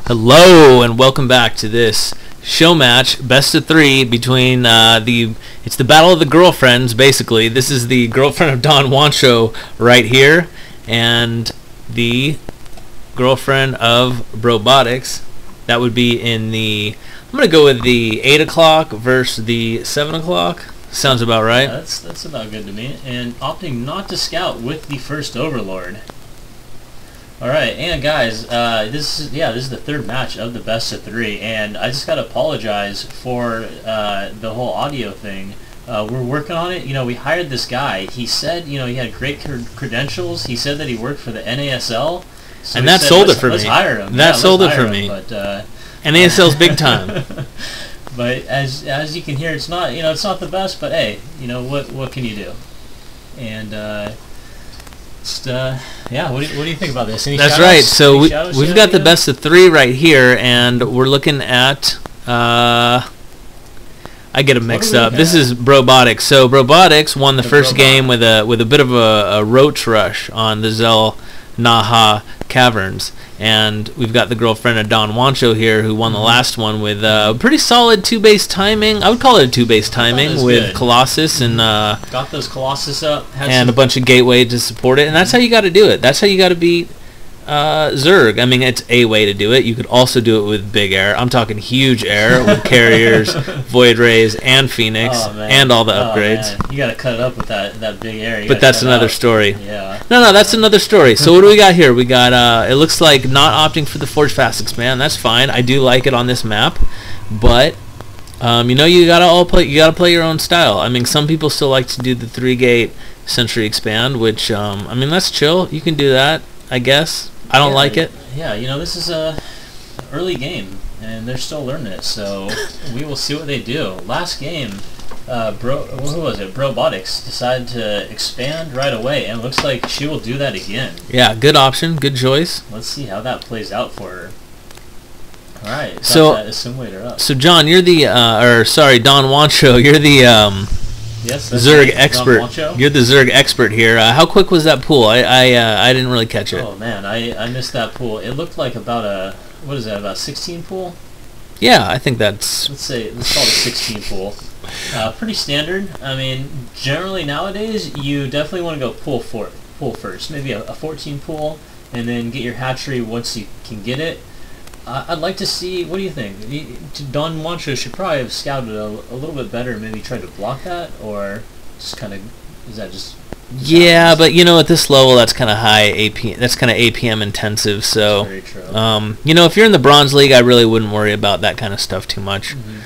Hello and welcome back to this show match, best of three between it's the battle of the girlfriends. Basically, this is the girlfriend of Donjuancho right here, and the girlfriend of Brobotics. That would be in the. I'm gonna go with the 8 o'clock versus the 7 o'clock. Sounds about right. Yeah, that's about good to me. And opting not to scout with the first Overlord. All right, and guys, this is the third match of the best of three, and I just gotta apologize for the whole audio thing. We're working on it. You know, we hired this guy. He said, he had great credentials. He said that he worked for the NASL, so and that sold it for me. Let's hire him. That sold it for me. But NASL's big time. But as you can hear, it's not it's not the best. But hey, what can you do? And yeah, what do you think about this? Any That's shout-outs? right. So we've got the again? best of three right here, and we're looking at. I get them mixed up. This is Brobotics. So Brobotics won the first game with a bit of a roach rush on the Zel Naha Caverns, and we've got the girlfriend of Donjuancho here who won the last one with pretty solid two-base timing. I would call it a two-base timing with good. Colossus and Got those Colossus up, and a bunch of gateway to support it, and that's how you got to do it. That's how you got to beat Zerg. I mean, it's a way to do it. You could also do it with big air. I'm talking huge air with carriers, void rays, and Phoenix, and all the upgrades. Man. You got to cut it up with that big air. But that's another story. Yeah. No, that's another story. So what do we got here? We got, it looks like not opting for the Forge Fast Expand. That's fine. I do like it on this map, but you gotta play your own style. I mean, some people still like to do the 3-gate Century Expand, which I mean, that's chill. You can do that, I guess. I don't like it. Yeah, this is a early game, and they're still learning it, so we will see what they do. Last game, who was it? Brobotics decided to expand right away, and it looks like she will do that again. Yeah, good option, good choice. Let's see how that plays out for her. All right, so assimilator up. So John, you're the Donjuancho, you're the Yes, Zerg expert. You're the Zerg expert here. How quick was that pool? I didn't really catch it. Oh man, I missed that pool. It looked like about about 16 pool? Yeah, I think that's. Let's call it a 16 pool. Pretty standard. I mean, generally nowadays you definitely want to go pool first. Maybe a 14 pool, and then get your hatchery once you can get it. I'd like to see, what do you think? Donjuancho should probably have scouted a little bit better, maybe tried to block that, or just kind of, is that just... Yeah, but at this level, that's kind of high APM, that's kind of APM intensive, so... Very true. If you're in the Bronze League, I really wouldn't worry about that kind of stuff too much. Mm-hmm.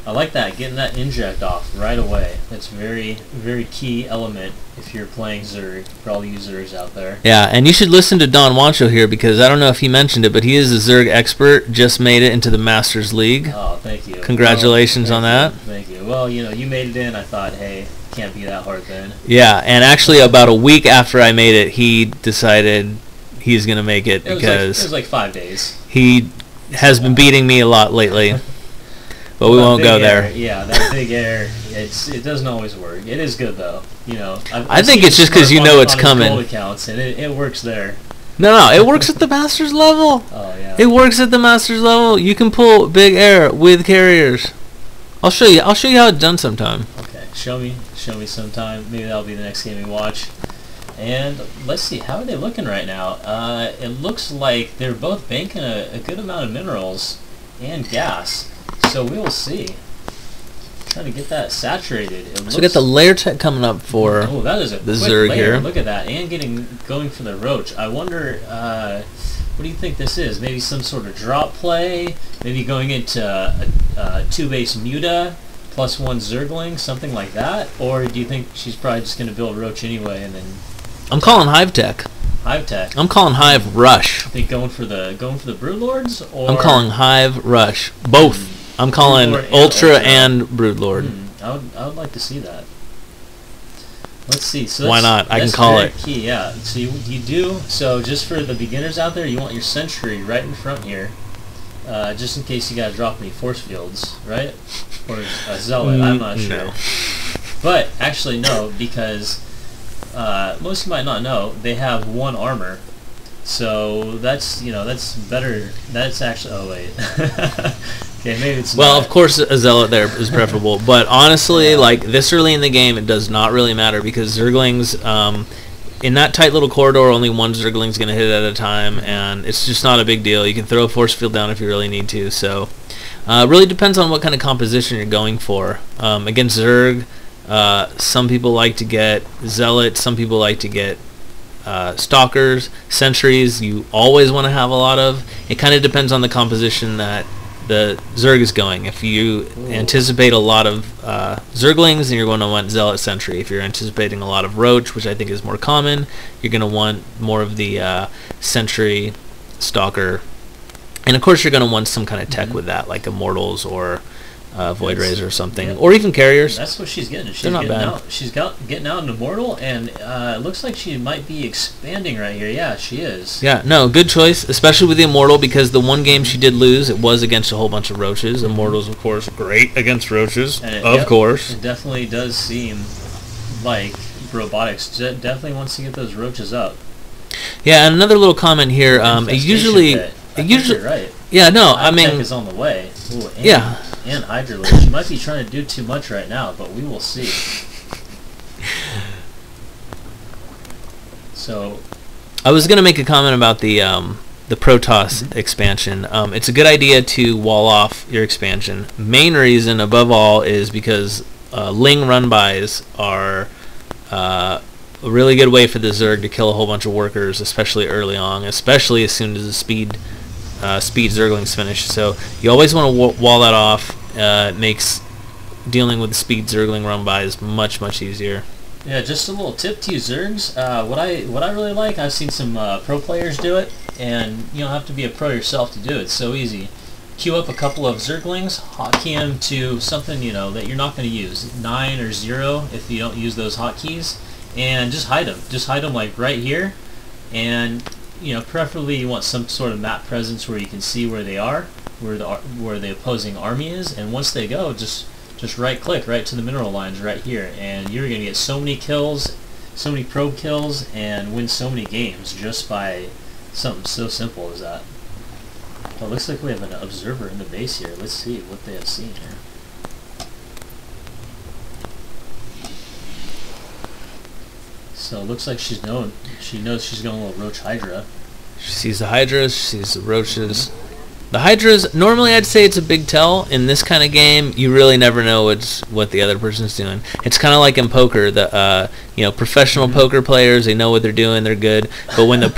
I like that, getting that inject off right away. That's very, very key element if you're playing Zerg, for all you Zergs out there. Yeah, and you should listen to Donjuancho here, because I don't know if he mentioned it, but he is a Zerg expert, just made it into the Masters League. Oh, thank you. Congratulations on that. Thank you. Well, you made it in, I thought, hey, can't be that hard then. Yeah, and actually about a week after I made it, he decided he's going to make it, because... It was like 5 days. He has been beating me a lot lately. But we won't go there. Yeah, that big air, it doesn't always work. It is good though, I think it's just because it's coming. Gold accounts, and it works there. No, it works at the Masters level. Oh yeah. It works at the Masters level. You can pull big air with carriers. I'll show you. I'll show you how it's done sometime. Okay, show me sometime. Maybe that'll be the next game we watch. And let's see, how are they looking right now? It looks like they're both banking a good amount of minerals and gas. So we will see. Trying to get that saturated. So we got the layer tech coming up for that is the Zerg layer. here. Look at that, and going for the roach. I wonder, what do you think this is? Maybe some sort of drop play. Maybe going into a 2-base Muta plus 1 Zergling, something like that. Or do you think she's probably just going to build roach anyway and then? I'm calling Hive Tech. Hive Tech. I'm calling Hive Rush. I think going for the Broodlords, or I'm calling Hive Rush. Both. I'm calling Ultra and Broodlord. I would like to see that. Let's see. So why not? I can call it. Key, yeah. So you do. So just for the beginners out there, you want your Sentry right in front here, just in case you gotta drop any force fields, right? Or a Zealot. I'm not sure. No. But actually no, because most of you might not know they have 1 armor. So that's, you know, that's better. That's actually, oh wait. Okay, maybe it's Well, not. of course, a zealot there is preferable, but honestly, like this early in the game, it does not really matter because Zerglings, in that tight little corridor, only one Zergling's going to hit at a time, and it's just not a big deal. You can throw a force field down if you really need to. So, it really depends on what kind of composition you're going for. Against Zerg, some people like to get Zealot, some people like to get Stalkers, Sentries. You always want to have a lot of. It kind of depends on the composition that the Zerg is going. If you anticipate a lot of Zerglings, then you're going to want Zealot Sentry. If you're anticipating a lot of Roach, which I think is more common, you're going to want more of the Sentry, Stalker. And of course you're going to want some kind of tech with that, like Immortals or Void Rays or something, or even Carriers. That's what she's getting. She's They're not getting bad. out. She's getting out an Immortal, and it looks like she might be expanding right here. Yeah, she is. Yeah, no, good choice, especially with the Immortal, because the one game she did lose, it was against a whole bunch of Roaches. Immortals, of course, great against Roaches, And of course. It definitely does seem like Brobotics definitely wants to get those Roaches up. Yeah, and another little comment here. Infestation pit. You're right. Yeah, no, I Tech mean, is on the way. Ooh, and, yeah. And Hydra Lord. She might be trying to do too much right now, but we will see. So, I was gonna make a comment about the Protoss expansion. It's a good idea to wall off your expansion. Main reason, above all, is because Ling run-bys are a really good way for the Zerg to kill a whole bunch of workers, especially early on, especially as soon as the speed Zerglings finish. So you always want to wall that off. It makes dealing with the speed Zergling run-bys much easier. yeah, just a little tip to you Zergs. What I really like, I've seen some pro players do it, and you don't have to be a pro yourself to do it. It's so easy. Queue up a couple of Zerglings, hotkey them to something, you know, that you're not going to use, 9 or 0 if you don't use those hotkeys, and just hide them. Just hide them like right here, and you know, preferably you want some sort of map presence where you can see where they are, where the opposing army is, and once they go, just right click right to the mineral lines right here, and you're going to get so many kills, so many probe kills, and win so many games just by something so simple as that. Well, it looks like we have an observer in the base here. Let's see what they have seen here. So it looks like she knows she's going a little Roach Hydra. She sees the Hydras, she sees the Roaches. The Hydras, normally I'd say it's a big tell. In this kind of game, you really never know what the other person's doing. It's kind of like in poker. The professional poker players, they know what they're doing, they're good. But when the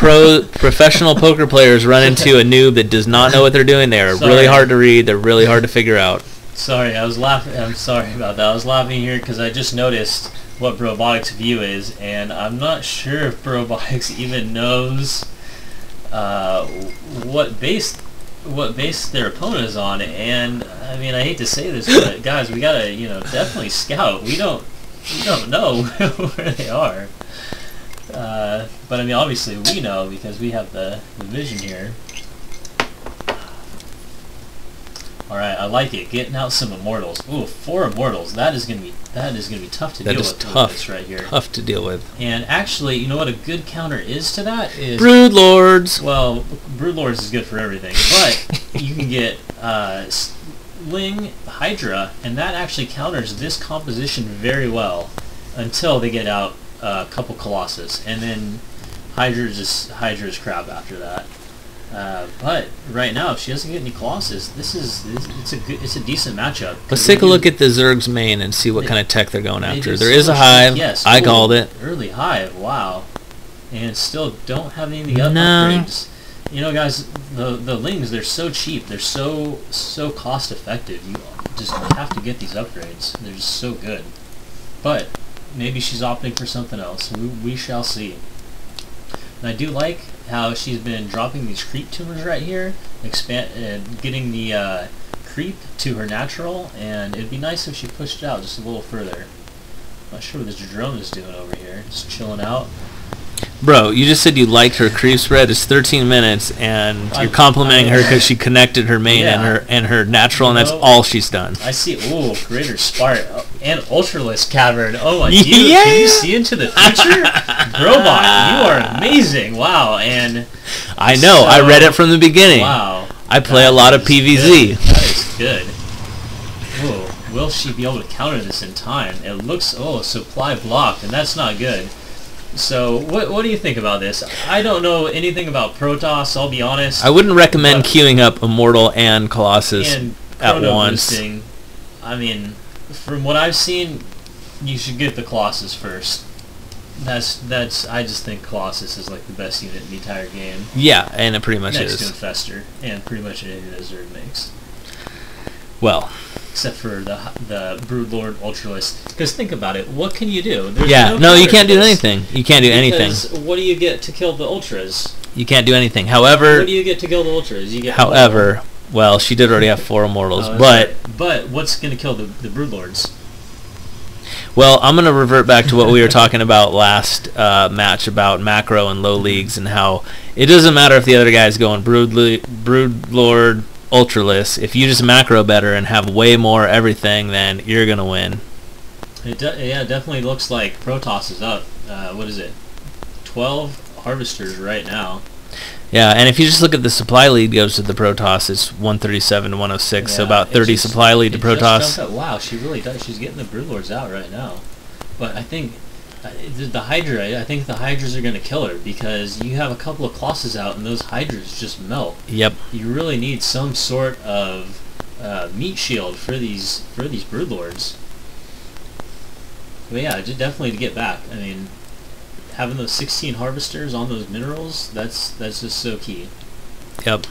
professional poker players run into a noob that does not know what they're doing, they are really hard to read. They're really hard to figure out. Sorry, I was laughing. I'm sorry about that. I was laughing here because I just noticed what Brobotics' view is, and I'm not sure if Brobotics even knows what base their opponent is on. And I mean, I hate to say this, but guys, we gotta definitely scout. We don't know where they are, but I mean, obviously we know because we have the vision here. Alright, I like it. Getting out some Immortals. Ooh, 4 Immortals. That is gonna be tough to deal with. Tough. This right here. Tough to deal with. And actually, you know what a good counter is to that is Broodlords. Well, Broodlords is good for everything, but you can get Ling, Hydra, and that actually counters this composition very well until they get out a couple Colossus, and then Hydra's crap after that. But right now, if she doesn't get any Colossus, it's a decent matchup. Let's take a look at the Zerg's main and see what kind of tech they're going after. There is a hive. Yes. I called it. Early hive. Wow. And still don't have any of the upgrades. You know, guys, the Lings, they're so cheap. They're so cost effective. You just have to get these upgrades. They're just so good. But maybe she's opting for something else. We shall see. And I do like how she's been dropping these creep tumors right here, getting the creep to her natural, and it'd be nice if she pushed it out just a little further. Not sure what this drone is doing over here, just chilling out. Bro, you just said you liked her creep spread. It's 13 minutes, and you're complimenting her because she connected her main and her natural, and that's all she's done. I see. Ooh, Greater Spark and Ultralist Cavern. Oh my! Can you see into the future? Brobot, you are amazing. Wow, and I know. I read it from the beginning. Wow. I play a lot of PVZ. Good. That is good. Ooh, will she be able to counter this in time? It looks supply blocked, and that's not good. So, what do you think about this? I don't know anything about Protoss, I'll be honest. I wouldn't recommend queuing up Immortal and Colossus at once. Boosting. I mean, from what I've seen, you should get the Colossus first. I just think Colossus is like the best unit in the entire game. Yeah, and it pretty much Next is. to Infestor, and pretty much anything that Zerg makes. Well, except for the Broodlord Ultralist. Because think about it, what can you do? No, you can't do anything. You can't do anything. Because what do you get to kill the Ultras? You can't do anything. However, what do you get to kill the Ultras? You get. However, well, she did already have 4 Immortals, but right. But what's going to kill the Broodlords? Well, I'm going to revert back to what we were talking about last match about macro and low leagues and how it doesn't matter if the other guy's going Broodlord, Ultralist. If you just macro better and have way more everything, then you're going to win. It definitely looks like Protoss is up. What is it? 12 Harvesters right now. Yeah, and if you just look at the supply lead goes to the Protoss, it's 137 to 106, so about 30 supply lead to Protoss. Wow, she really does. She's getting the Broodlords out right now. But I think the Hydra, I think the Hydras are going to kill her because you have a couple of Colossus out and those Hydras just melt. Yep. You really need some sort of meat shield for these Broodlords. But yeah, definitely to get back. I mean, having those 16 Harvesters on those minerals, that's just so key. Yep.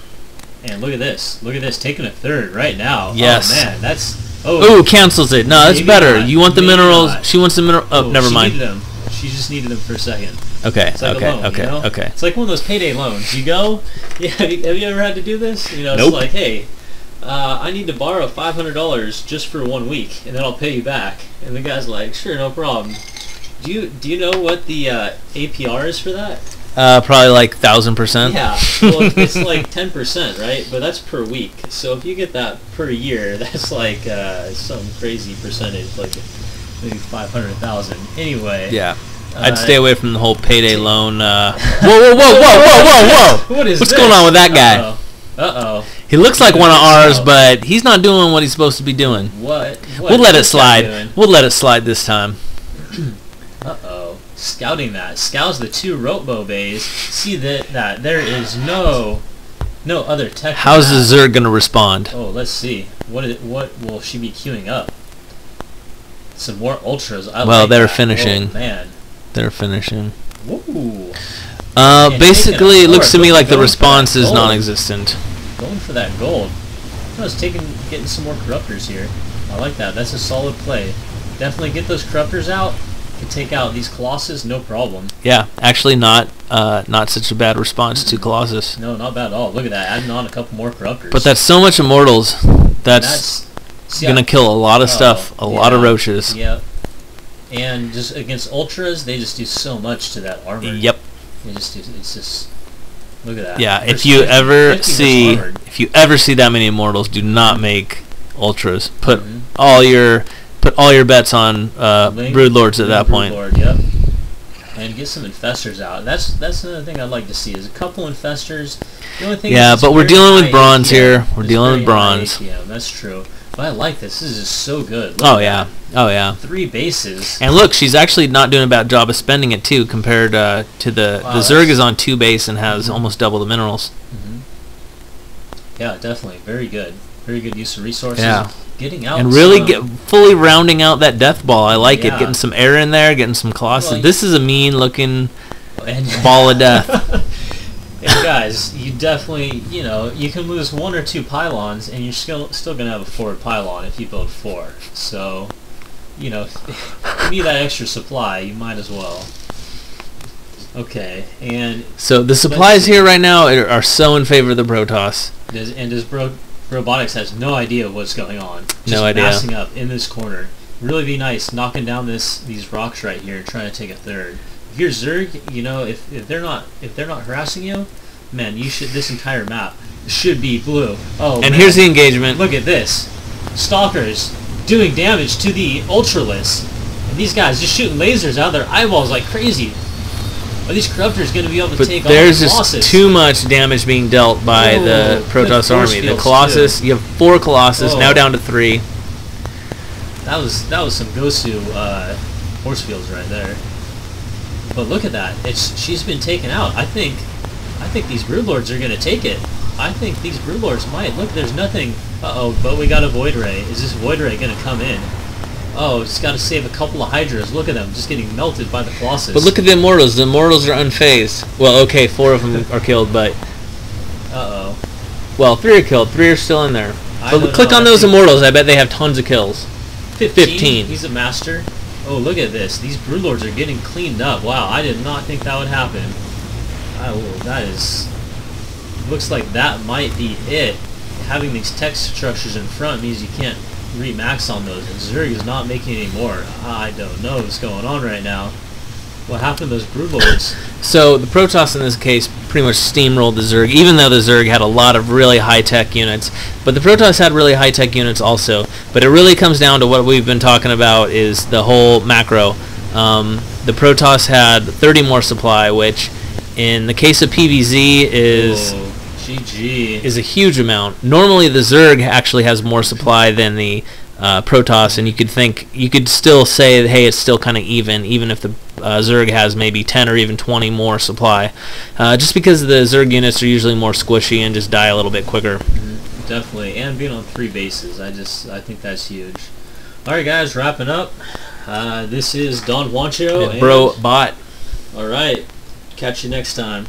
And look at this. Look at this. Taking a third right now. Yes. Oh, man. That's... Ooh, cancels it. No, that's better. Not. You want the minerals. Not. She wants the mineral. Oh, never mind. She needed them. She just needed them for a second. Okay, it's like a loan, okay. It's like one of those payday loans. You go, yeah, have you ever had to do this? You know, nope. It's like, hey, I need to borrow $500 just for 1 week, and then I'll pay you back. And the guy's like, sure, no problem. Do you know what the APR is for that? Probably like 1,000%. Yeah, well, it's like 10%, right? But that's per week. So if you get that per year, that's like some crazy percentage, like maybe 500,000. Anyway. Yeah. I'd stay away from the whole payday loan. Whoa! What's going on with that guy? Uh-oh. He looks like one of ours, but he's not doing what he's supposed to be doing. What? We'll let it slide. We'll let it slide this time. Uh-oh. Scouting that. Scouts the 2 Robo bays. See that there is no other tech. How's the Zerg going to respond? Oh, let's see. What will she be queuing up? Some more Ultras. Well, they're finishing. Oh, man. They're finishing. Ooh. Basically, it looks to me like the response is non-existent. Going for that gold. I was getting some more Corruptors here. I like that. That's a solid play. Definitely get those Corruptors out. Can take out these Colossus, no problem. Yeah, actually not such a bad response to Colossus. No, not bad at all. Look at that. Adding on a couple more Corruptors. But that's so much Immortals. That's going to kill a lot of stuff. A lot of roaches. Yep. And just against Ultras, they just do so much to that armor. Yep. They just do, it's just... Look at that. Yeah, if you ever see that many Immortals, do not make Ultras. Put all your bets on Broodlords at that point. Yep. And get some Infestors out. That's another thing I'd like to see is a couple Infestors. The only thing is but we're dealing with bronze here. We're dealing with bronze. APM. That's true. But I like this. This is just so good. Oh yeah. 3 bases. And look, she's actually not doing a bad job of spending it too, compared to the Zerg is on 2 base and has almost double the minerals. Yeah, definitely. Very good. Very good use of resources. Yeah. Getting out and really fully rounding out that death ball. I like it. Getting some air in there, getting some Colossus. Well, this is a mean looking ball of death. And guys, you definitely, you can lose 1 or 2 pylons, and you're still going to have a forward pylon if you build 4. So, if you need that extra supply, you might as well. Okay, and... So the supplies here right now are so in favor of the Protoss. Does Brobotics has no idea what's going on. No idea. Just massing up in this corner. Really be nice knocking down these rocks right here and trying to take a third. If you're Zerg, you know, if they're not harassing you, man, you should, this entire map should be blue. Oh, and man. Here's the engagement. Look at this. Stalkers doing damage to the Ultralists. And these guys just shooting lasers out of their eyeballs like crazy. Are these Corruptors going to be able to take on the There's Colossus? just too much damage being dealt by the Protoss army. The Colossus, you have 4 Colossus, now down to 3. That was some Gosu force fields right there. But look at that. She's been taken out. I think these Broodlords are going to take it. I think these Broodlords might. Look, there's nothing. Uh-oh, but we got a Void Ray. Is this Void Ray going to come in? Oh, it's got to save a couple of Hydras. Look at them, just getting melted by the Colossus. But look at the Immortals. The Immortals are unfazed. Well, okay, 4 of them are killed, but... Uh-oh. Well, 3 are killed. 3 are still in there. But click on I those Immortals. I bet they have tons of kills. 15. He's a master. Oh, look at this. These Broodlords are getting cleaned up. Wow, I did not think that would happen. Oh, that is... Looks like that might be it. Having these tech structures in front means you can't remax on those, and Zerg is not making any more. I don't know what's going on right now. What happened to those Broodlords? So the Protoss in this case pretty much steamrolled the Zerg, even though the Zerg had a lot of really high-tech units. But the Protoss had really high-tech units also. But it really comes down to what we've been talking about is the whole macro. The Protoss had 30 more supply, which in the case of PVZ is... GG. Is a huge amount. Normally the Zerg actually has more supply than the Protoss, and you could still say, hey, it's still kind of even if the Zerg has maybe 10 or even 20 more supply, just because the Zerg units are usually more squishy and just die a little bit quicker. Definitely, and being on 3 bases, I think that's huge. All right, guys, wrapping up. This is Donjuancho and Brobot. All right, catch you next time.